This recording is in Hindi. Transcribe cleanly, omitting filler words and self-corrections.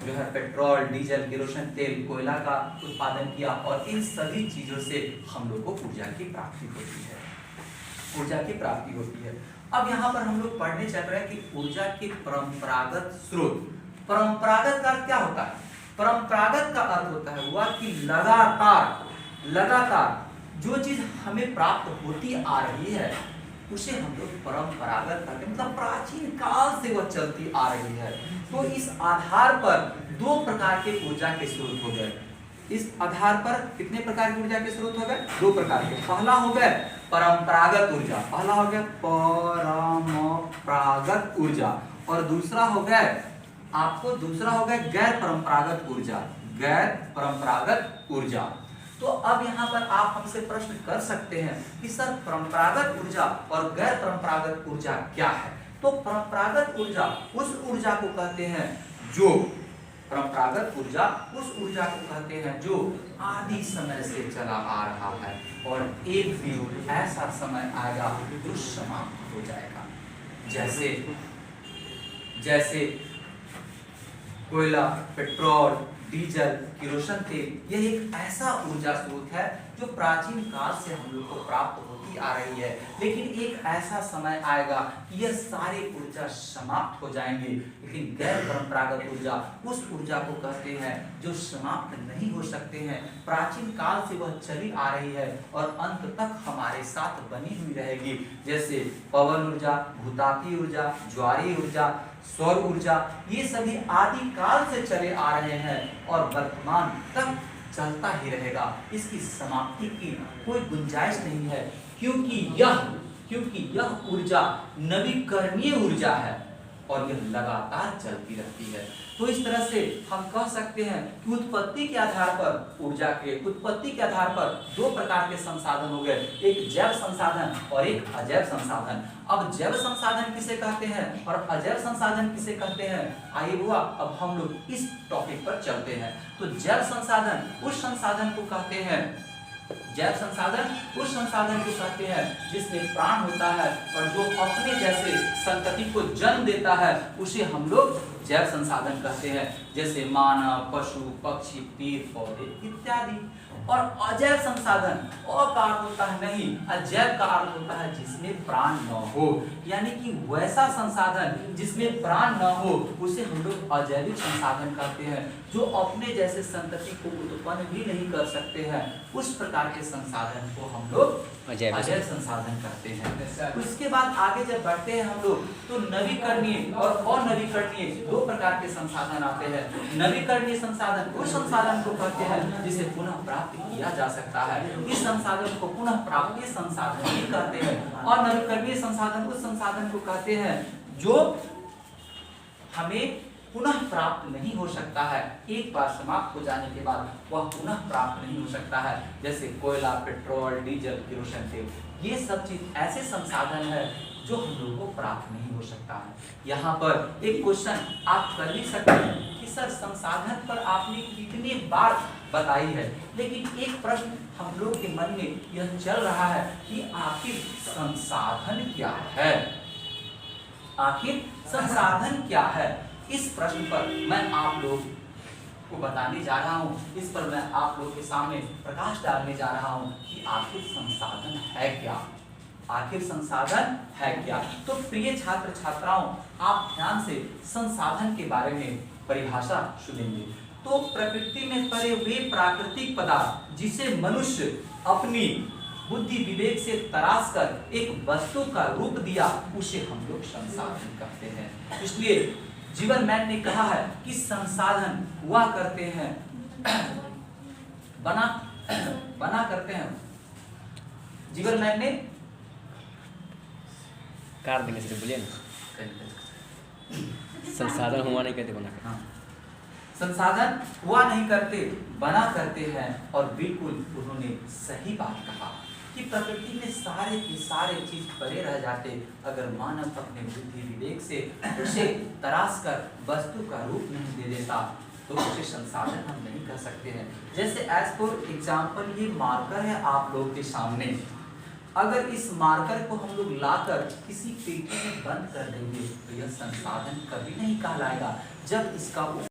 जो है पेट्रोल, डीजल, केरोसिन तेल, कोयला का उत्पादन किया और इन सभी चीजों से हम लोग को ऊर्जा की प्राप्ति होती है। ऊर्जा की प्राप्ति होती है। अब यहाँ पर हम लोग पढ़ने चल रहे हैं कि ऊर्जा के परंपरागत स्रोत। परंपरागत का अर्थ क्या होता है? परंपरागत का अर्थ होता है हुआ कि लगातार जो चीज हमें प्राप्त होती आ रही है उसे हम लोग परंपरागत कहते हैं, मतलब प्राचीन काल से वह चलती आ रही है। तो इस आधार पर दो प्रकार के ऊर्जा के स्रोत हो गए। इस आधार पर कितने प्रकार की ऊर्जा के स्रोत हो गए? दो प्रकार के। पहला हो गया परंपरागत ऊर्जा, पहला हो गया परंपरागत ऊर्जा और दूसरा हो गया गैर परंपरागत ऊर्जा। गैर परंपरागत ऊर्जा। तो अब यहाँ पर आप हमसे प्रश्न कर सकते हैं कि सर परंपरागत ऊर्जा और गैर परंपरागत ऊर्जा क्या है? तो परंपरागत ऊर्जा उस ऊर्जा को कहते हैं जो परंपरागत ऊर्जा उस ऊर्जा को कहते हैं जो आदि समय से चला आ रहा है और एक दिन ऐसा समय आएगा जो समाप्त हो जाएगा। जैसे कोयला, पेट्रोल, डीजल, केरोसिन तेल, यह एक ऐसा ऊर्जा स्रोत है जो प्राचीन काल से हम लोग को प्राप्त होती आ रही है, लेकिन एक ऐसा समय आएगा कि यह सारे ऊर्जा समाप्त हो जाएंगे। लेकिन गैर परंपरागत ऊर्जा उस ऊर्जा को कहते हैं जो समाप्त नहीं हो सकते हैं, प्राचीन काल से वह चली आ रही है और अंत तक हमारे साथ बनी हुई रहेगी। जैसे पवन ऊर्जा, भूतापी ऊर्जा, ज्वारीय ऊर्जा, सौर ऊर्जा, ये सभी आदि काल से चले आ रहे हैं और वर्तमान तक चलता ही रहेगा। इसकी समाप्ति की कोई गुंजाइश नहीं है, क्योंकि यह ऊर्जा नवीकरणीय ऊर्जा है और यह लगातार चलती रहती है। तो इस तरह से हम कह सकते हैं कि उत्पत्ति के आधार पर ऊर्जा के उत्पत्ति के आधार पर दो प्रकार के संसाधन हो गए, एक जैव संसाधन और एक अजैव संसाधन। अब जैव संसाधन किसे कहते हैं और अजैव संसाधन किसे कहते हैं, आइए हुआ अब हम लोग इस टॉपिक पर चलते हैं। तो जैव संसाधन उस संसाधन को कहते हैं जिसमें प्राण होता है और जो अपने जैसे संतति को जन्म देता है उसे हम लोग जैव संसाधन कहते हैं, जैसे मानव, पशु, पक्षी, पेड़ पौधे इत्यादि। और अजैव संसाधन का अर्थ होता है नहीं, अजैव का अर्थ होता है जिसमें प्राण न हो, यानी कि वैसा संसाधन जिसमें प्राण न हो उसे हम लोग अजैविक संसाधन कहते हैं, जो अपने जैसे संतति को उत्पन्न भी नहीं कर सकते हैं। उस प्रकार के संसाधन को हम लोग अजैव संसाधन कहते हैं। उसके बाद आगे जब बढ़ते हैं हम लोग तो नवीकरणीय और अनवीकरणीय दो प्रकार के संसाधन आते हैं। नवीकरणीय संसाधन उस संसाधन को कहते हैं जिसे पुनः प्राप्त किया जा सकता है, इस संसाधन को पुनः प्राप्ति संसाधन ही कहते हैं। और नवीकरणीय संसाधन उस संसाधन को कहते हैं जो हमें पुनः प्राप्त नहीं हो सकता है, एक बार समाप्त हो जाने के बाद वह पुनः प्राप्त नहीं हो सकता है, जैसे कोयला, पेट्रोल, डीजल, केरोसिन तेल, ये सब चीज ऐसे संसाधन है जो हम लोगों को प्राप्त नहीं हो सकता है। यहाँ पर एक क्वेश्चन आप कर भी सकते हैं कि सर संसाधन पर आपने कितनी बार बताई है, लेकिन एक प्रश्न हम लोग के मन में यह चल रहा है कि आखिर संसाधन क्या है, आखिर संसाधन क्या है। इस प्रश्न पर मैं आप लोग को बताने जा रहा हूँ, इस पर मैं आप लोग के सामने प्रकाश डालने जा रहा हूँ कि आखिर संसाधन है क्या, आखिर संसाधन है क्या। तो प्रिय छात्र छात्राओं, आप ध्यान से संसाधन के बारे में परिभाषा सुनेंगे। तो प्रकृति में पड़े हुए प्राकृतिक पदार्थ जिसे मनुष्य अपनी बुद्धि विवेक से तराश कर एक वस्तु का रूप दिया उसे हम लोग संसाधन कहते हैं। इसलिए जीवनमैन ने कहा है कि संसाधन हुआ करते हैं बना करते हैं। जीवनमैन ने कार देंगे सिर्फ बोलिए ना, संसाधन हुआ नहीं कहते बना। हाँ, संसाधन हुआ नहीं करते बना करते हैं। और बिल्कुल उन्होंने सही बात कहा कि प्रकृति में सारे के सारे चीज पड़े रह जाते अगर मानव अपने बुद्धि विवेक से उसे तराश कर वस्तु का रूप नहीं दे देता, तो उसे संसाधन हम नहीं कह सकते हैं। जैसे एज फॉर एग्जाम्पल ये मार्कर है आप लोग के सामने, अगर इस मार्कर को हम लोग लाकर किसी पेटी में बंद कर देंगे तो यह संसाधन कभी नहीं कहलाएगा। जब इसका